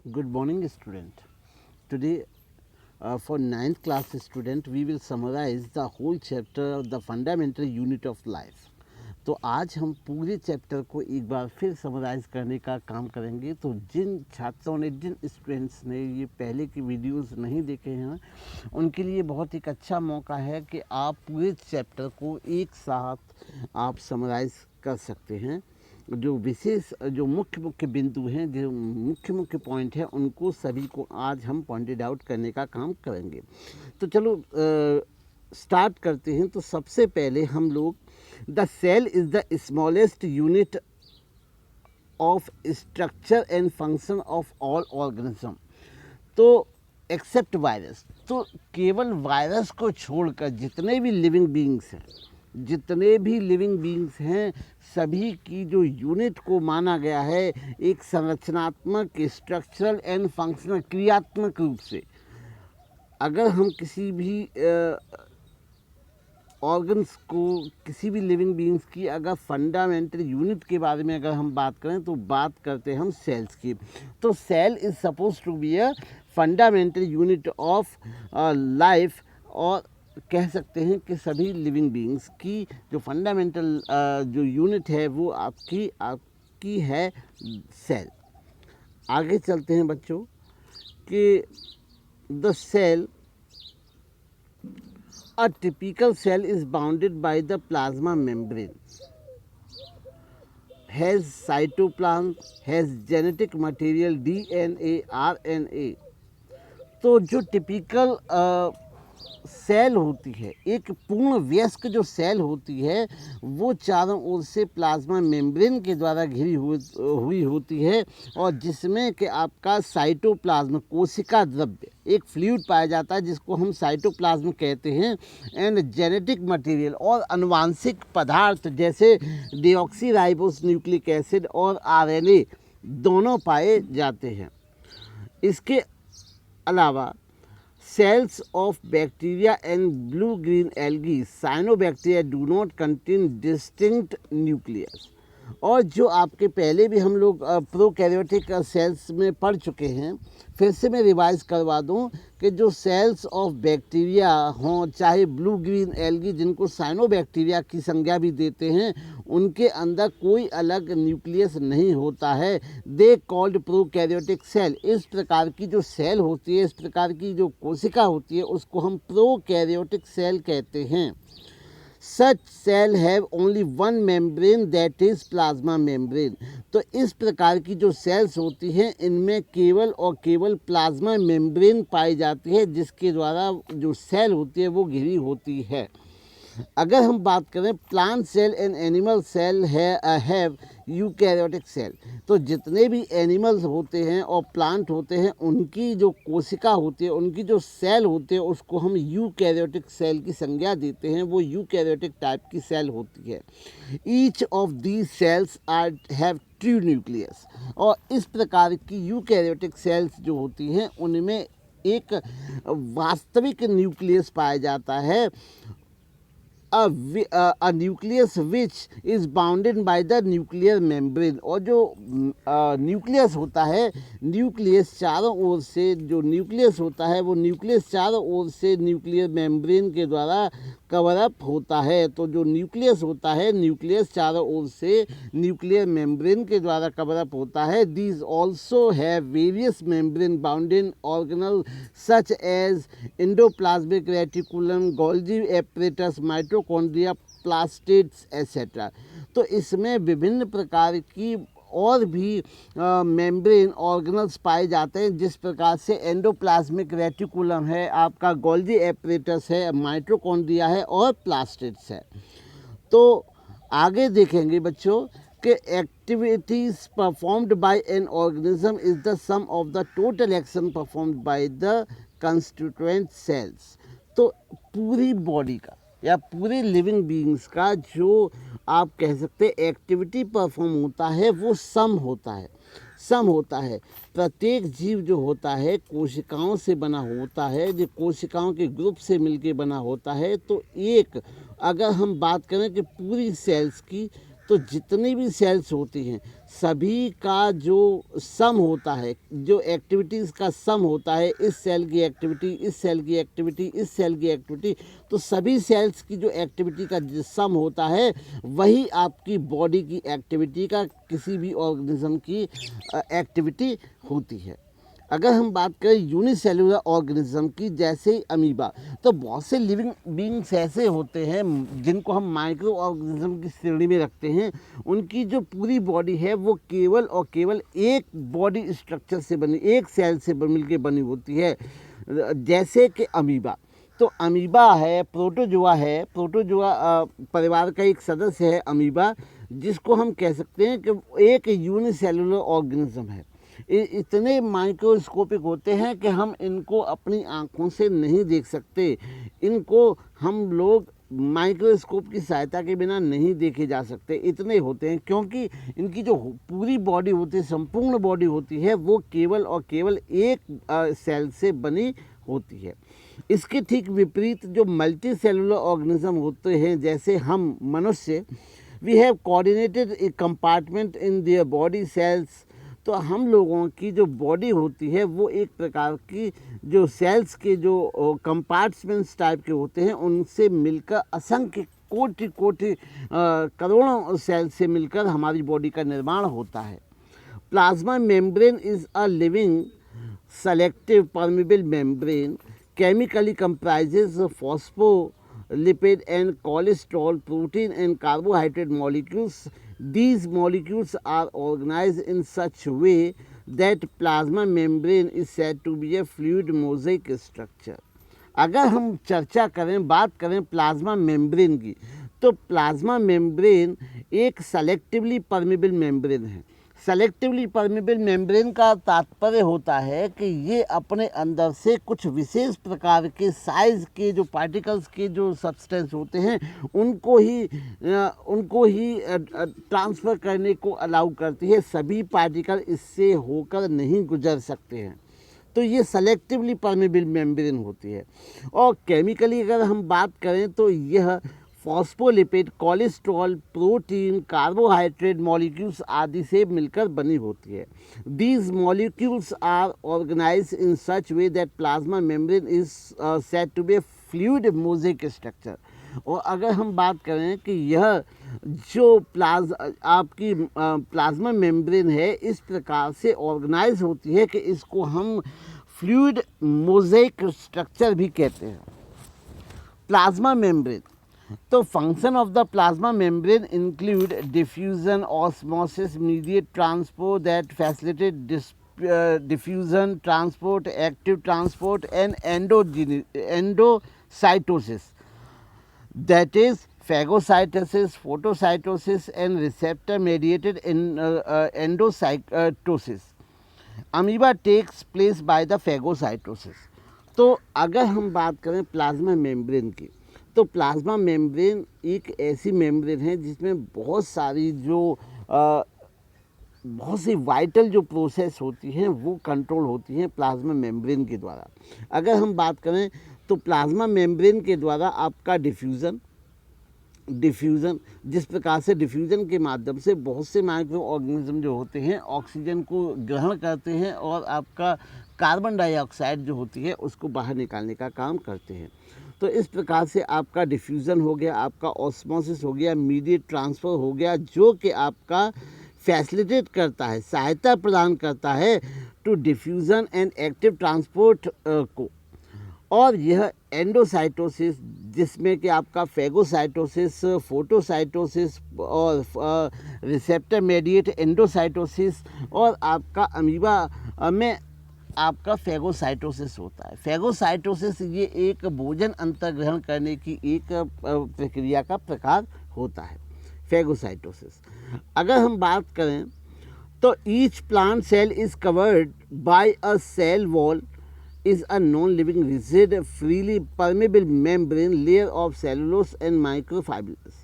Good morning, student. Today, for ninth class student, we will summarize the whole chapter of the fundamental unit of life. तो आज हम पूरे chapter को एक बार फिर समराइज़ करने का काम करेंगे। तो जिन छात्रों ने, जिन स्टूडेंट्स ने ये पहले की वीडियोस नहीं देखे हैं, उनके लिए बहुत एक अच्छा मौका है कि आप पूरे चैप्टर को एक साथ आप समराइज़ कर सकते हैं। जो विशेष, जो मुख्य बिंदु हैं, जो मुख्य पॉइंट हैं, उनको सभी को आज हम पॉइंटेड आउट करने का काम करेंगे। तो चलो स्टार्ट करते हैं। तो सबसे पहले हम लोग, the cell is the smallest unit of structure and function of all organism. तो एक्सेप्ट वायरस, तो केवल वायरस को छोड़कर जितने भी लिविंग बीइंग्स हैं, जितने भी लिविंग बीइंग्स हैं, सभी की जो यूनिट को माना गया है एक संरचनात्मक, स्ट्रक्चरल एंड फंक्शनल, क्रियात्मक रूप से। अगर हम किसी भी ऑर्गन्स को, किसी भी लिविंग बीइंग्स की अगर फंडामेंटल यूनिट के बारे में अगर हम बात करें तो बात करते हैं हम सेल्स की। तो cell is suppose to be a fundamental unit of life, और कह सकते हैं कि सभी लिविंग बीइंग्स की जो फंडामेंटल जो यूनिट है वो आपकी है सेल। आगे चलते हैं बच्चों कि the cell, a typical cell is bounded by the plasma membrane, has cytoplasm, has genetic material DNA, RNA। तो जो टिपिकल सेल होती है, एक पूर्ण वयस्क जो सेल होती है, वो चारों ओर से प्लाज्मा मेम्ब्रेन के द्वारा घिरी हुई होती है, और जिसमें कि आपका साइटोप्लाज्म, कोशिका द्रव्य, एक फ्लूइड पाया जाता है जिसको हम साइटोप्लाज्म कहते हैं, एंड जेनेटिक मटेरियल, और अनुवांशिक पदार्थ जैसे डीऑक्सीराइबोस न्यूक्लिक एसिड और आरएनए दोनों पाए जाते हैं। इसके अलावा cells of bacteria and blue-green algae, cyanobacteria, do not contain distinct nucleus। और जो आपके पहले भी हम लोग प्रोकैरियोटिक सेल्स में पढ़ चुके हैं, फिर से मैं रिवाइज करवा दूं कि जो सेल्स ऑफ बैक्टीरिया हों, चाहे ब्लू ग्रीन एल्गी जिनको साइनोबैक्टीरिया की संज्ञा भी देते हैं, उनके अंदर कोई अलग न्यूक्लियस नहीं होता है। They called prokaryotic cell. इस प्रकार की जो सेल होती है, इस प्रकार की जो कोशिका होती है, उसको हम प्रोकैरियोटिक सेल कहते हैं। Such cell have only one membrane, that is plasma membrane. तो इस प्रकार की जो सेल्स होती हैं, इनमें केवल और केवल प्लाज्मा मेम्ब्रेन पाई जाती है, जिसके द्वारा जो सेल होती है वो घिरी होती है। अगर हम बात करें plant cell and animal cell have eukaryotic cell, तो जितने भी एनिमल्स होते हैं और प्लांट होते हैं, उनकी जो कोशिका होती है, उनकी जो सेल होती है, उसको हम यूकैरियोटिक सेल की संज्ञा देते हैं। वो यूकैरियोटिक टाइप की सेल होती है। Each of these cells are have true nucleus. और इस प्रकार की यूकैरियोटिक सेल्स जो होती हैं, उनमें एक वास्तविक न्यूक्लियस पाया जाता है, a nucleus which is bounded by the nuclear membrane। और जो न्यूक्लियस होता है, न्यूक्लियस चारों ओर से, जो न्यूक्लियस होता है वो न्यूक्लियस चारों ओर से न्यूक्लियर मेम्ब्रेन के द्वारा कवर अप होता है। तो जो न्यूक्लियस होता है, न्यूक्लियस चारों ओर से न्यूक्लियर मेम्ब्रेन के द्वारा कवर अप होता है। These also have various membrane bounded organelle such as endoplasmic reticulum, Golgi apparatus, mitochondria, plastids etcetera. तो इसमें विभिन्न प्रकार की और भी मेम्ब्रेन ऑर्गेनल्स पाए जाते हैं, जिस प्रकार से एंडोप्लाज्मिक रेटिकुलम है, आपका गोल्जी एपरेटस है, माइटोकॉन्ड्रिया है और प्लास्टिड्स है। तो आगे देखेंगे बच्चों कि activities performed by an organism is the sum of the total action performed by the constituent cells. तो पूरी बॉडी का या पूरे लिविंग बीइंग्स का जो आप कह सकते हैं एक्टिविटी परफॉर्म होता है, वो सम होता है। प्रत्येक जीव जो होता है कोशिकाओं से बना होता है, जो कोशिकाओं के ग्रुप से मिलके बना होता है। तो एक, अगर हम बात करें कि पूरी सेल्स की, तो जितनी भी सेल्स होती हैं सभी का जो सम होता है, जो एक्टिविटीज़ का सम होता है, इस सेल की एक्टिविटी, इस सेल की एक्टिविटी, इस सेल की एक्टिविटी, तो सभी सेल्स की जो एक्टिविटी का जो सम होता है वही आपकी बॉडी की एक्टिविटी का, किसी भी ऑर्गेनिज्म की एक्टिविटी होती है। अगर हम बात करें यूनिसेलुलर ऑर्गेनिज्म की, जैसे अमीबा, तो बहुत से लिविंग बींग्स ऐसे होते हैं जिनको हम माइक्रो ऑर्गेनिज्म की श्रेणी में रखते हैं। उनकी जो पूरी बॉडी है वो केवल और केवल एक बॉडी स्ट्रक्चर से बनी, एक सेल से मिलकर बनी होती है, जैसे कि अमीबा। तो अमीबा है, प्रोटोजोआ है, प्रोटोजोआ परिवार का एक सदस्य है अमीबा, जिसको हम कह सकते हैं कि एक यूनिसेलुलर ऑर्गेनिज्म है। इतने माइक्रोस्कोपिक होते हैं कि हम इनको अपनी आँखों से नहीं देख सकते। इनको हम लोग माइक्रोस्कोप की सहायता के बिना नहीं देखे जा सकते, इतने होते हैं, क्योंकि इनकी जो पूरी बॉडी होती है, संपूर्ण बॉडी होती है, वो केवल और केवल एक सेल से बनी होती है। इसके ठीक विपरीत जो मल्टी सेलुलर ऑर्गेनिज्म होते हैं, जैसे हम मनुष्य, we have coordinated a compartment in their body cells. तो हम लोगों की जो बॉडी होती है वो एक प्रकार की जो सेल्स के जो कंपार्टमेंट्स टाइप के होते हैं, उनसे मिलकर असंख्य कोटि कोटि करोड़ों सेल से मिलकर हमारी बॉडी का निर्माण होता है। Plasma membrane is a living selective permeable membrane, chemically comprises phospholipid and cholesterol, protein and carbohydrate molecules. These molecules are organized in such a way that plasma membrane is said to be a fluid mosaic structure. अगर हम चर्चा करें, बात करें plasma membrane की, तो plasma membrane एक selectively permeable membrane है। सेलेक्टिवली परमेबल मेम्ब्रेन का तात्पर्य होता है कि ये अपने अंदर से कुछ विशेष प्रकार के साइज़ के जो पार्टिकल्स के जो सब्सटेंस होते हैं उनको ही ट्रांसफ़र करने को अलाउ करती है। सभी पार्टिकल इससे होकर नहीं गुजर सकते हैं, तो ये सेलेक्टिवली परमेबल मेम्ब्रेन होती है। और केमिकली अगर हम बात करें तो यह phospholipid, cholesterol, protein, carbohydrate molecules आदि से मिलकर बनी होती है। These molecules are organize in such way that plasma membrane is said to be fluid mosaic structure. और अगर हम बात करें कि यह जो आपकी प्लाज्मा मेम्ब्रेन है इस प्रकार से ऑर्गेनाइज होती है कि इसको हम फ्लूइड मोज़ेक स्ट्रक्चर भी कहते हैं। प्लाज्मा मेम्ब्रेन, तो function of the plasma membrane include diffusion, osmosis, mediate transport that facilitate diffusion, transport, active transport and endocytosis, that is phagocytosis, photocytosis and receptor mediated endocytosis. Amoeba takes place by the phagocytosis. तो अगर हम बात करें plasma membrane की, तो plasma membrane एक ऐसी membrane है जिसमें बहुत सी वाइटल जो प्रोसेस होती हैं वो कंट्रोल होती हैं प्लाज्मा मेम्ब्रेन के द्वारा। अगर हम बात करें तो प्लाज्मा मेम्ब्रेन के द्वारा आपका डिफ्यूज़न, जिस प्रकार से डिफ्यूज़न के माध्यम से बहुत से माइक्रो ऑर्गेनिज्म जो होते हैं ऑक्सीजन को ग्रहण करते हैं और आपका कार्बन डाइऑक्साइड जो होती है उसको बाहर निकालने का काम करते हैं। तो इस प्रकार से आपका डिफ्यूज़न हो गया, आपका ऑस्मोसिस हो गया, मीडिएट ट्रांसफ़र हो गया, जो कि आपका फैसिलिटेट करता है, सहायता प्रदान करता है to diffusion and active transport को। और यह एंडोसाइटोसिस, जिसमें कि आपका फैगोसाइटोसिस, फोटोसाइटोसिस और रिसेप्टर मेडिएट एंडोसाइटोसिस और आपका अमीबा में आपका फैगोसाइटोसिस होता है। फैगोसाइटोसिस ये एक भोजन अंतर्ग्रहण करने की एक प्रक्रिया का प्रकार होता है, फैगोसाइटोसिस। अगर हम बात करें तो each plant cell is covered by a cell wall is a non-living, rigid, freely permeable membrane layer of cellulose and microfibrils.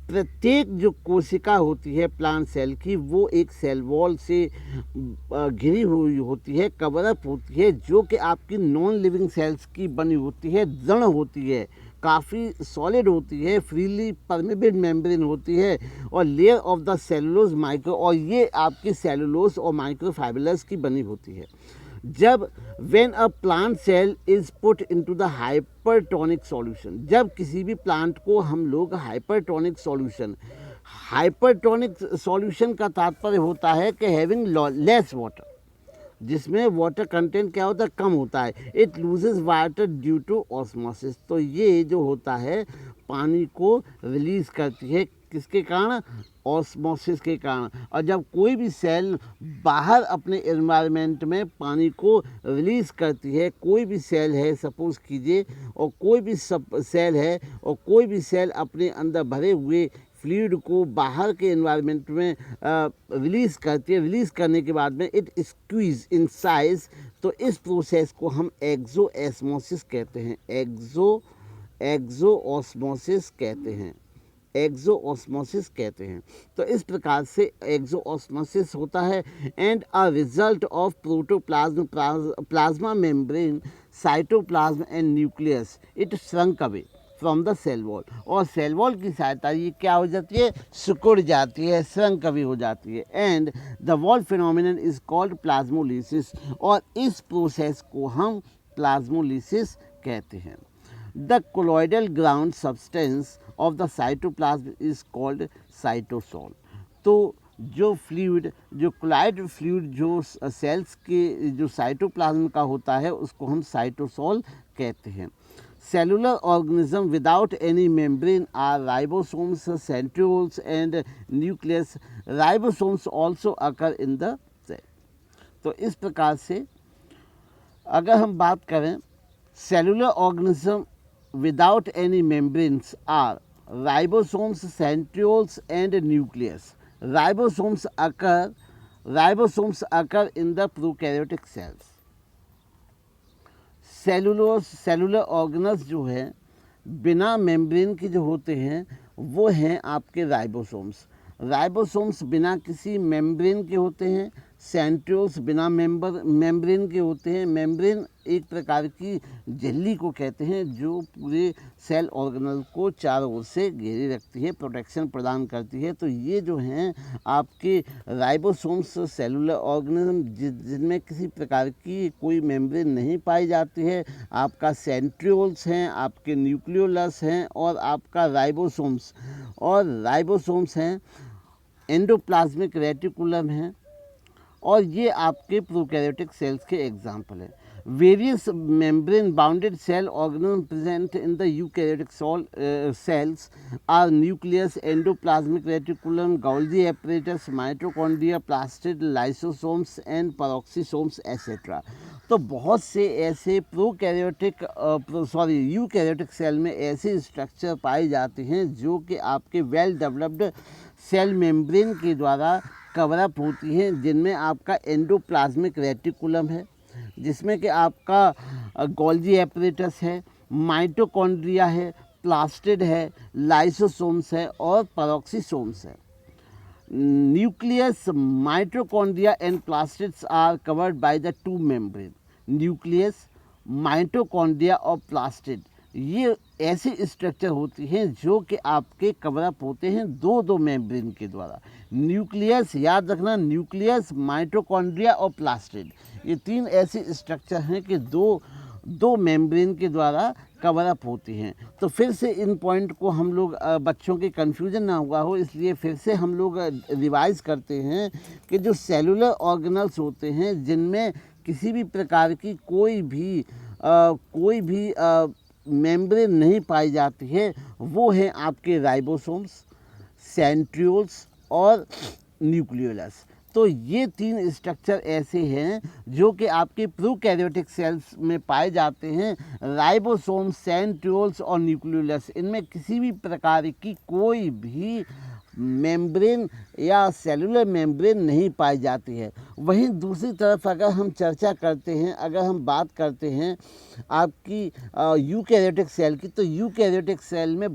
प्रत्येक जो कोशिका होती है प्लांट सेल की वो एक सेल वॉल से घिरी हुई होती है, कवरअप होती है, जो कि आपकी नॉन लिविंग सेल्स की बनी होती है, दृढ़ होती है, काफ़ी सॉलिड होती है, फ्रीली परमेबल मेम्ब्रेन होती है, और layer of the cellulose micro, और ये आपकी सेलुलोज और माइक्रोफाइबरस की बनी होती है। जब when a plant cell is put into the hypertonic solution, जब किसी भी प्लांट को हम लोग हाइपरटोनिक सॉल्यूशन का तात्पर्य होता है कि हैविंग लेस वाटर, जिसमें वाटर कंटेंट क्या होता है, कम होता है। It loses water due to osmosis, तो ये जो होता है पानी को रिलीज करती है, किसके कारण, ऑस्मोसिस के कारण। और जब कोई भी सेल बाहर अपने एनवायरनमेंट में पानी को रिलीज करती है, कोई भी सेल है सपोज कीजिए, और कोई भी सेल है, और कोई भी सेल अपने अंदर भरे हुए फ्लूइड को बाहर के एनवायरनमेंट में रिलीज़ करती है, रिलीज़ करने के बाद में इट स्क्वीज इन साइज, तो इस प्रोसेस को हम एक्सोऑस्मोसिस कहते हैं, एक्सोऑस्मोसिस कहते हैं, एक्सोऑस्मोसिस कहते हैं। तो इस प्रकार से एक्सोऑस्मोसिस होता है। And a result of protoplasm, plasma membrane, cytoplasm and nucleus, it shrunk away from the cell wall, और सेल वॉल की सहायता ये क्या हो जाती है, सिकुड़ जाती है, श्रंक कभी हो जाती है। And the wall phenomenon is called plasmolysis, और इस प्रोसेस को हम प्लाज्मोलिसिस कहते हैं। The colloidal ground substance of the cytoplasm is called cytosol. तो जो फ्लूइड, जो कोलॉइड फ्लूइड जो सेल्स के जो साइटोप्लाज्म का होता है, उसको हम साइटोसोल कहते हैं। Cellular organism without any membrane are ribosomes, centrioles and nucleus. Ribosomes also occur in the cell. तो इस प्रकार से अगर हम बात करें, cellular organism without any membranes are ribosomes, centrioles and nucleus. Ribosomes occur in the prokaryotic cells. Cellular organelles जो है बिना मेम्ब्रेन के जो होते हैं वो हैं आपके राइबोसोम्स बिना किसी मेम्ब्रेन के होते हैं, सेंट्रियोल्स बिना मेम्ब्रेन के होते हैं। मेम्ब्रेन एक प्रकार की झिल्ली को कहते हैं जो पूरे सेल ऑर्गेनल को चारों ओर से घेरे रखती है, प्रोटेक्शन प्रदान करती है। तो ये जो हैं आपके राइबोसोम्स सेलुलर ऑर्गेनिज्म जिनमें किसी प्रकार की कोई मेम्ब्रेन नहीं पाई जाती है, आपका सेंट्रियोल्स हैं, आपके न्यूक्लियोलस हैं, और आपका राइबोसोम्स हैं, एंडोप्लाज्मिक रेटिकुलम हैं, और ये आपके प्रोकैरियोटिक सेल्स के एग्जाम्पल हैं। Various membrane bounded cell organism present in the eukaryotic cells are nucleus, endoplasmic reticulum, Golgi apparatus, mitochondria, plastid, lysosomes and peroxisomes etcetera. तो बहुत से ऐसे यूकैरियोटिक सेल में ऐसे स्ट्रक्चर पाए जाते हैं जो कि आपके वेल डेवलप्ड सेल मेम्ब्रेन के द्वारा कवर अप होती हैं, जिनमें आपका एंडोप्लाज्मिक रेटिकुलम है, जिसमें कि आपका गोल्गी एपरेटस है, माइटोकॉन्ड्रिया है, प्लास्टिड है, लाइसोसोम्स है और पेरोक्सीसोम्स है। Nucleus, mitochondria and plastids are covered by the two membrane. Nucleus, mitochondria और प्लास्टिड ये ऐसी स्ट्रक्चर होती हैं जो कि आपके कवरअप होते हैं दो मेम्ब्रेन के द्वारा। न्यूक्लियस, याद रखना, न्यूक्लियस, माइटोकॉन्ड्रिया और प्लास्टिड, ये तीन ऐसी स्ट्रक्चर हैं कि दो मेम्ब्रेन के द्वारा कवरअप होती हैं। तो फिर से इन पॉइंट को हम लोग बच्चों के कन्फ्यूजन ना हुआ हो इसलिए फिर से हम लोग रिवाइज करते हैं कि जो सेलुलर ऑर्गेनल्स होते हैं जिनमें किसी भी प्रकार की कोई भी मेम्ब्रेन नहीं पाई जाती है, वो हैं आपके राइबोसोम्स, सेंट्रियोल्स और न्यूक्लियोलस। तो ये तीन स्ट्रक्चर ऐसे हैं जो कि आपके प्रोकैरियोटिक सेल्स में पाए जाते हैं। राइबोसोम, सेंट्रियोल्स और न्यूक्लियोलस, इनमें किसी भी प्रकार की कोई भी मेम्ब्रेन या सेलुलर मेम्ब्रेन नहीं पाई जाती है। वहीं दूसरी तरफ अगर हम चर्चा करते हैं, अगर हम बात करते हैं आपकी यूकैरियोटिक सेल की, तो यूकैरियोटिक सेल में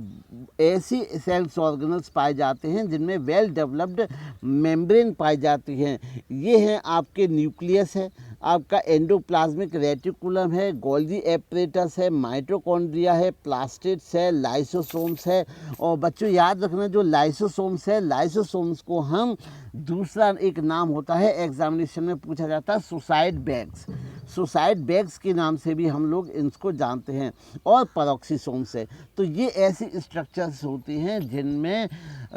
ऐसी सेल्स ऑर्गेनल्स पाए जाते हैं जिनमें वेल डेवलप्ड मेम्ब्रेन पाई जाती हैं। ये हैं आपके न्यूक्लियस है, आपका एंडोप्लाज्मिक रेटिकुलम है, गोल्गी एपरेटस है, माइटोकॉन्ड्रिया है, प्लास्टिड्स है, लाइसोसोम्स है। और बच्चों याद रखना, जो लाइसोसोम्स है, लाइसोसोम्स को हम दूसरा एक नाम होता है, एग्जामिनेशन में पूछा जाता है, सुसाइड बैग्स। सुसाइड बैग्स के नाम से भी हम लोग इनको जानते हैं। और पेरोक्सिसोम्स है। तो ये ऐसी स्ट्रक्चर्स होती हैं जिनमें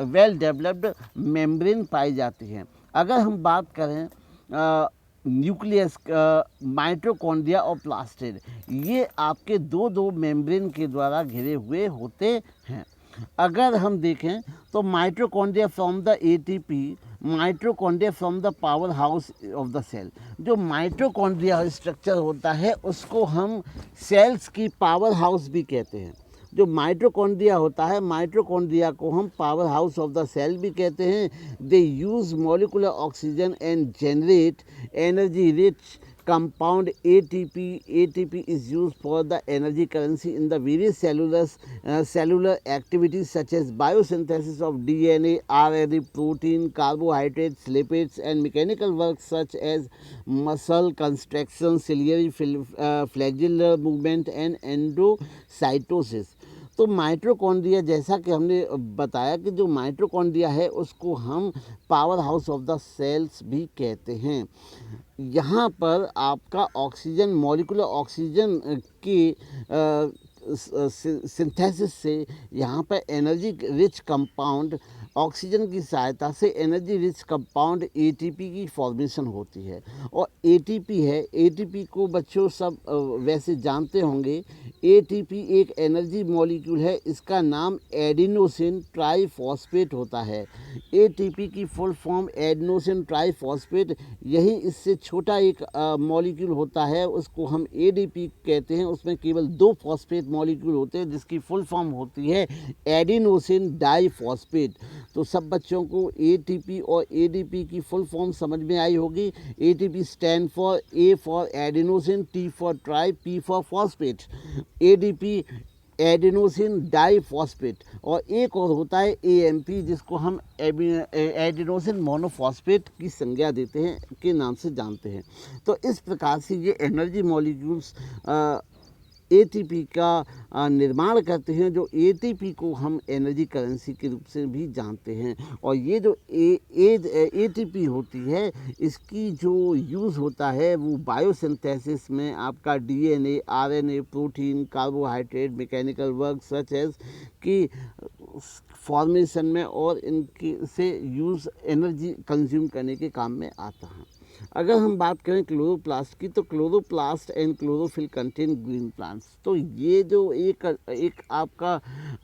वेल डेवलप्ड मेम्ब्रेन पाई जाती हैं। अगर हम बात करें न्यूक्लियस, माइटोकॉन्ड्रिया और प्लास्टिड, ये आपके दो दो मेम्ब्रेन के द्वारा घिरे हुए होते हैं। अगर हम देखें तो mitochondria from the ATP, mitochondria from the power house of the cell. जो माइटोकॉन्ड्रिया स्ट्रक्चर होता है उसको हम सेल्स की पावर हाउस भी कहते हैं। जो माइटोकॉन्ड्रिया होता है, माइटोकॉन्ड्रिया को हम power house of the cell भी कहते हैं। They use molecular oxygen and generate energy rich compound ATP. ATP is used for the energy currency in the various cellular activities such as biosynthesis of DNA, RNA, protein, carbohydrates, lipids, and mechanical work such as muscle contraction, ciliary flagellar movement, and endocytosis. तो mitochondria, जैसा कि हमने बताया कि जो mitochondria है उसको हम power house of the cells भी कहते हैं। यहाँ पर आपका ऑक्सीजन, मॉलिकुलर ऑक्सीजन की सिंथेसिस से यहाँ पर एनर्जी रिच कंपाउंड, ऑक्सीजन की सहायता से एनर्जी रिच कंपाउंड एटीपी की फॉर्मेशन होती है। और एटीपी है, एटीपी को बच्चों सब वैसे जानते होंगे। एटीपी एक एनर्जी मॉलिक्यूल है, इसका नाम एडिनोसिन ट्राइफॉस्फेट होता है। एटीपी की फुल फॉर्म एडिनोसिन ट्राइफॉस्फेट। यही इससे छोटा एक मॉलिक्यूल होता है, उसको हम एडीपी कहते हैं। उसमें केवल 2 फॉस्फेट मॉलिक्यूल होते हैं जिसकी फुल फॉर्म होती है एडिनोसिन डाइफॉस्फेट। तो सब बच्चों को एटीपी और एडीपी की फुल फॉर्म समझ में आई होगी। ATP stand for, A for adenosine, T for try, P for phosphate. ADP adenosine diphosphate. और एक और होता है एएमपी, जिसको हम एडिनोसिन मोनोफॉस्फेट की संज्ञा देते हैं, के नाम से जानते हैं। तो इस प्रकार से ये एनर्जी मॉलिक्यूल्स एटीपी का निर्माण करते हैं। जो एटीपी को हम एनर्जी करेंसी के रूप से भी जानते हैं। और ये जो एटीपी होती है, इसकी जो यूज़ होता है वो बायोसिंथेसिस में आपका DNA, RNA, protein, carbohydrate, mechanical work such as की फॉर्मेशन में और इनकी से यूज़ एनर्जी कंज्यूम करने के काम में आता है। अगर हम बात करें क्लोरोप्लास्ट की, तो chloroplast and chlorophyll contain green plants. तो ये जो एक आपका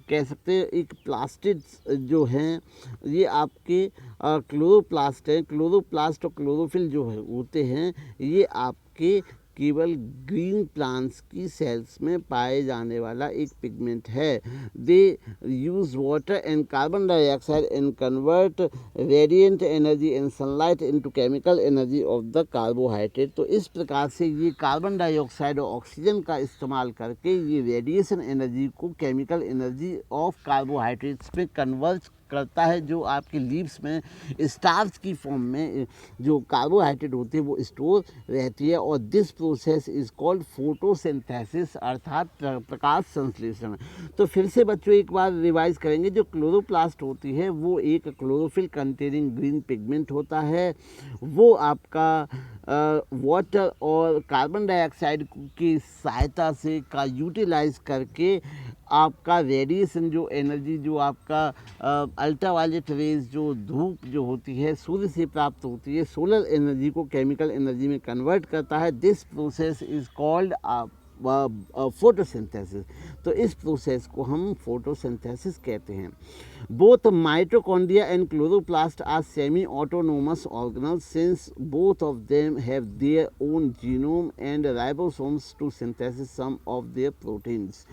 कह सकते हैं एक प्लास्टिड जो हैं, ये आपके क्लोरोप्लास्ट हैं। क्लोरोप्लास्ट और क्लोरोफिल जो है होते हैं, ये आपके केवल ग्रीन प्लांट्स की सेल्स में पाए जाने वाला एक पिगमेंट है। They use water and carbon dioxide and convert radiant energy and sunlight into chemical energy of the carbohydrate. तो इस प्रकार से ये कार्बन डाइऑक्साइड और ऑक्सीजन का इस्तेमाल करके ये रेडिएशन एनर्जी को केमिकल एनर्जी ऑफ कार्बोहाइड्रेट्स में कन्वर्ट करता है, जो आपके लीव्स में स्टार्च की फॉर्म में जो कार्बोहाइड्रेट होते हैं वो स्टोर रहती है। और this process is called photosynthesis, अर्थात प्रकाश संश्लेषण। तो फिर से बच्चों एक बार रिवाइज करेंगे। जो क्लोरोप्लास्ट होती है वो एक क्लोरोफिल कंटेनिंग ग्रीन पिगमेंट होता है। वो आपका वाटर और कार्बन डाइऑक्साइड की सहायता से का यूटिलाइज करके आपका रेडिएशन जो एनर्जी, जो आपका अल्ट्रावायलेट रेज, जो धूप जो होती है सूर्य से प्राप्त होती है, सोलर एनर्जी को केमिकल एनर्जी में कन्वर्ट करता है। This process is called photosynthesis. तो इस प्रोसेस को हम फोटोसिंथेसिस कहते हैं। Both mitochondria and chloroplast are semi autonomous organelles since both of them have their own genome and ribosomes to synthesis some of their proteins.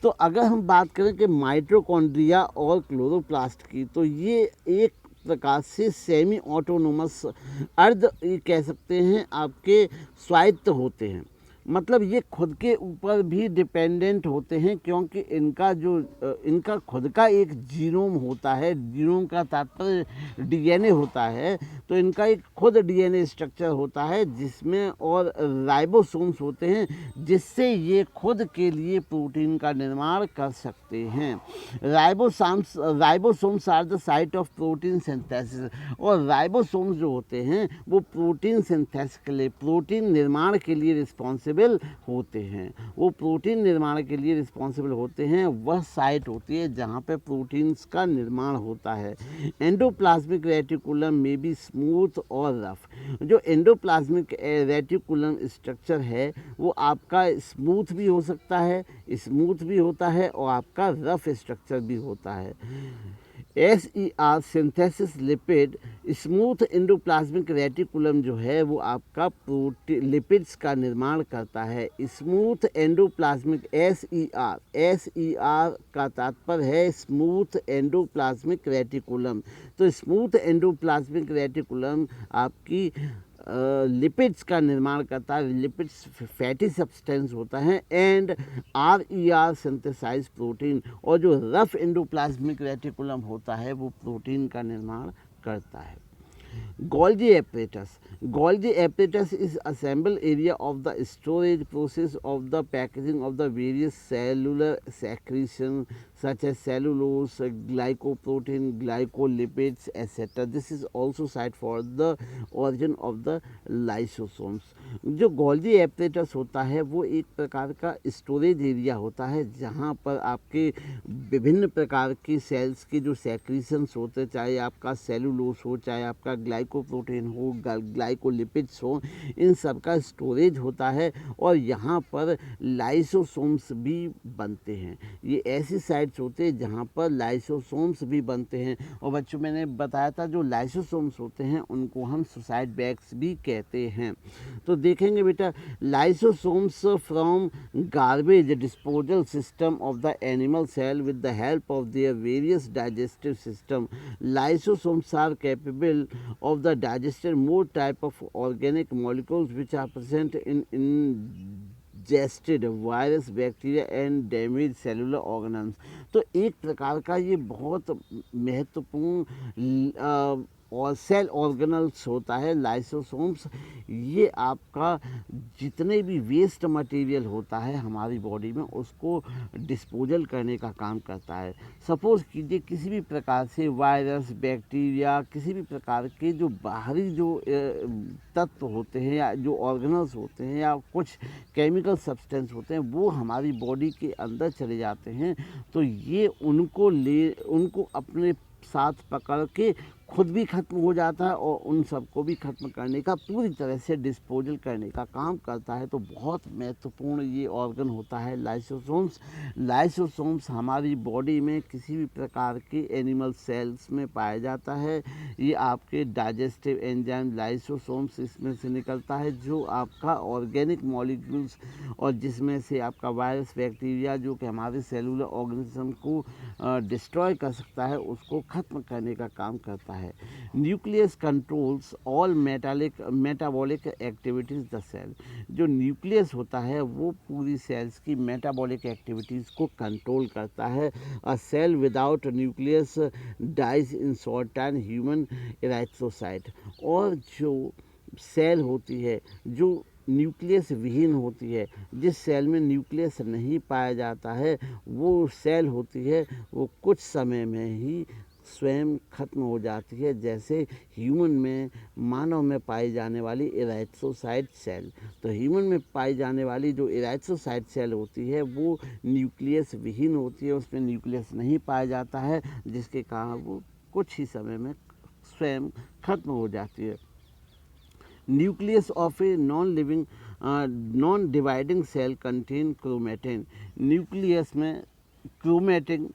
तो अगर हम बात करें कि माइटोकॉन्ड्रिया और क्लोरोप्लास्ट की, तो ये एक प्रकार से सेमी ऑटोनोमस अर्ध कह सकते हैं आपके स्वायत्त होते हैं। मतलब ये खुद के ऊपर भी डिपेंडेंट होते हैं, क्योंकि इनका खुद का एक जीनोम होता है। जीनोम का तात्पर्य डीएनए होता है। तो इनका एक खुद डीएनए स्ट्रक्चर होता है जिसमें और राइबोसोम्स होते हैं, जिससे ये खुद के लिए प्रोटीन का निर्माण कर सकते हैं। Ribosomes are the site of protein synthesis. और राइबोसोम्स जो होते हैं वो प्रोटीन सिंथेसिस के लिए, प्रोटीन निर्माण के लिए रिस्पॉन्सिबल होते हैं। वो प्रोटीन निर्माण के लिए रिस्पॉन्सिबल होते हैं, वह साइट होती है जहाँ पे प्रोटीन्स का निर्माण होता है। एंडोप्लाज्मिक रेटिकुलम में भी स्मूथ और रफ। जो एंडोप्लाज्मिक रेटिकुलम स्ट्रक्चर है वो आपका स्मूथ भी हो सकता है, स्मूथ भी होता है और आपका रफ स्ट्रक्चर भी होता है। SER synthesis lipid, smooth endoplasmic reticulum जो है वो आपका लिपिड्स का निर्माण करता है। स्मूथ एंडोप्लाज्मिक SER का तात्पर्य है स्मूथ एंडोप्लाज्मिक रेटिकुलम। तो स्मूथ एंडोप्लाज्मिक रेटिकुलम आपकी लिपिड्स का निर्माण करता है। लिपिड्स फैटी सब्सटेंस होता है। And RER synthesize protein. और जो रफ एंडोप्लाज्मिक रेटिकुलम होता है वो प्रोटीन का निर्माण करता है। Golgi apparatus. Golgi apparatus is assembled area of the storage process of the packaging of the various cellular secretions such as cellulose, glycoprotein, glycolipids, etc. This is also site for the origin of the lysosomes. जो Golgi apparatus होता है वो एक प्रकार का storage area होता है जहाँ पर आपके विभिन्न प्रकार की सेल्स की जो सेक्रीशंस होते हैं, चाहे आपका सेलुलोस हो, चाहे आपका ग्लाइकोप्रोटीन हो, ग्लाइकोलिपिड्स हो, इन सब का स्टोरेज होता है। और यहाँ पर लाइसोसोम्स भी बनते हैं। ये ऐसी साइट्स होते हैं जहाँ पर लाइसोसोम्स भी बनते हैं। और बच्चों मैंने बताया था जो लाइसोसोम्स होते हैं उनको हम सुसाइड बैग्स भी कहते हैं। तो देखेंगे बेटा, lysosomes from garbage disposal system of the animal cell with the help of their various digestive system. Lysosomes are capable of the digested more type of organic molecules which are present in ingested virus, bacteria and damaged cellular organs। तो एक प्रकार का ये बहुत महत्वपूर्ण और cell organelles होता है लाइसोसोम्स। ये आपका जितने भी वेस्ट मटेरियल होता है हमारी बॉडी में उसको डिस्पोजल करने का काम करता है। सपोज़ कीजिए किसी भी प्रकार से वायरस, बैक्टीरिया, किसी भी प्रकार के जो बाहरी जो तत्व होते हैं या जो ऑर्गेनल्स होते हैं या कुछ केमिकल सब्सटेंस होते हैं वो हमारी बॉडी के अंदर चले जाते हैं। तो ये उनको अपने साथ पकड़ के खुद भी खत्म हो जाता है और उन सबको भी खत्म करने का, पूरी तरह से डिस्पोजल करने का काम करता है। तो बहुत महत्वपूर्ण ये ऑर्गन होता है लाइसोसोम्स। लाइसोसोम्स हमारी बॉडी में किसी भी प्रकार के एनिमल सेल्स में पाया जाता है। ये आपके डाइजेस्टिव एंजाइम लाइसोसोम्स इसमें से निकलता है जो आपका ऑर्गेनिक मॉलिक्यूल्स और जिसमें से आपका वायरस, बैक्टीरिया जो कि हमारे सेलुलर ऑर्गेनिज्म को डिस्ट्रॉय कर सकता है उसको खत्म करने का काम करता है। Nucleus controls all metabolic activities the cell. जो न्यूक्लियस होता है वो पूरी सेल्स की मेटाबॉलिक एक्टिविटीज़ को कंट्रोल करता है। A cell without nucleus dies in short time human erythrocyte. और जो सेल होती है जो न्यूक्लियस विहीन होती है, जिस सेल में न्यूक्लियस नहीं पाया जाता है वो सेल होती है वो कुछ समय में ही स्वयं खत्म हो जाती है। जैसे ह्यूमन में, मानव में पाई जाने वाली इराइथ्रोसाइट सेल। तो ह्यूमन में पाई जाने वाली जो इराइथ्रोसाइट सेल होती है वो न्यूक्लियस विहीन होती है, उसमें न्यूक्लियस नहीं पाया जाता है जिसके कारण वो कुछ ही समय में स्वयं खत्म हो जाती है। Nucleus of a non dividing cell contain chromatin. Nucleus में क्रोमेटिन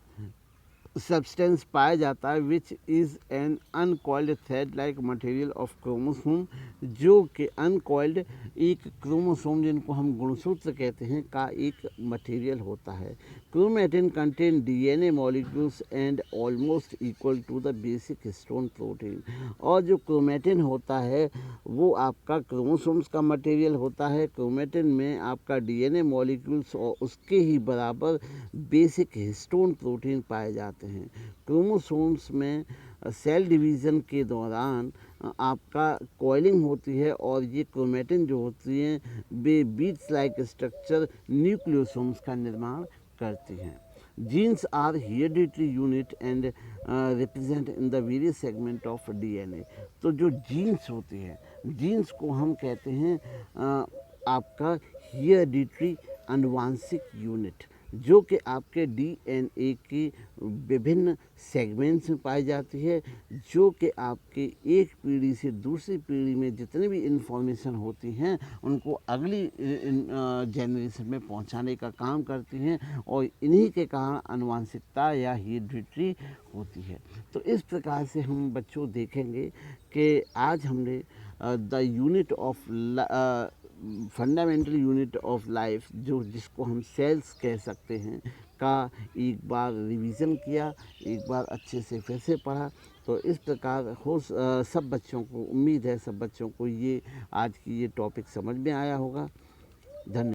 सब्सटेंस पाया जाता है which is an uncoiled thread like material of chromosome, जो कि अनकॉइल्ड एक क्रोमोसोम जिनको हम गुणसूत्र कहते हैं का एक मटेरियल होता है। Chromatin contain DNA molecules and almost equal to the basic histone protein, और जो क्रोमैटिन होता है वो आपका क्रोमोसोम्स का मटेरियल होता है। क्रोमैटिन में आपका डीएनए मॉलिक्यूल्स और उसके ही बराबर बेसिक हिस्टोन प्रोटीन पाए जाते हैं। क्रोमोसोम्स में सेल डिवीज़न के दौरान आपका कॉइलिंग होती है, और ये क्रोमैटिन जो होती हैं वे बीट्स लाइक स्ट्रक्चर न्यूक्लियोसोम्स का निर्माण करती हैं। Genes are hereditary unit and represent in the various segment of DNA. तो जो जीन्स होती है, जीन्स को हम कहते हैं आपका हेरिडिटरी आनुवांशिक यूनिट, जो कि आपके डीएनए की विभिन्न सेगमेंट्स में पाई जाती है, जो कि आपके एक पीढ़ी से दूसरी पीढ़ी में जितने भी इंफॉर्मेशन होती हैं उनको अगली जनरेशन में पहुंचाने का काम करती हैं, और इन्हीं के कारण आनुवांशिकता या हेरिडिटरी होती है। तो इस प्रकार से हम बच्चों देखेंगे कि आज हमने the unit of fundamental unit of life, जो जिसको हम सेल्स कह सकते हैं, का एक बार रिवीजन किया, एक बार अच्छे से फिर से पढ़ा। तो इस प्रकार सब बच्चों को, उम्मीद है सब बच्चों को ये आज की ये टॉपिक समझ में आया होगा। धन्यवाद।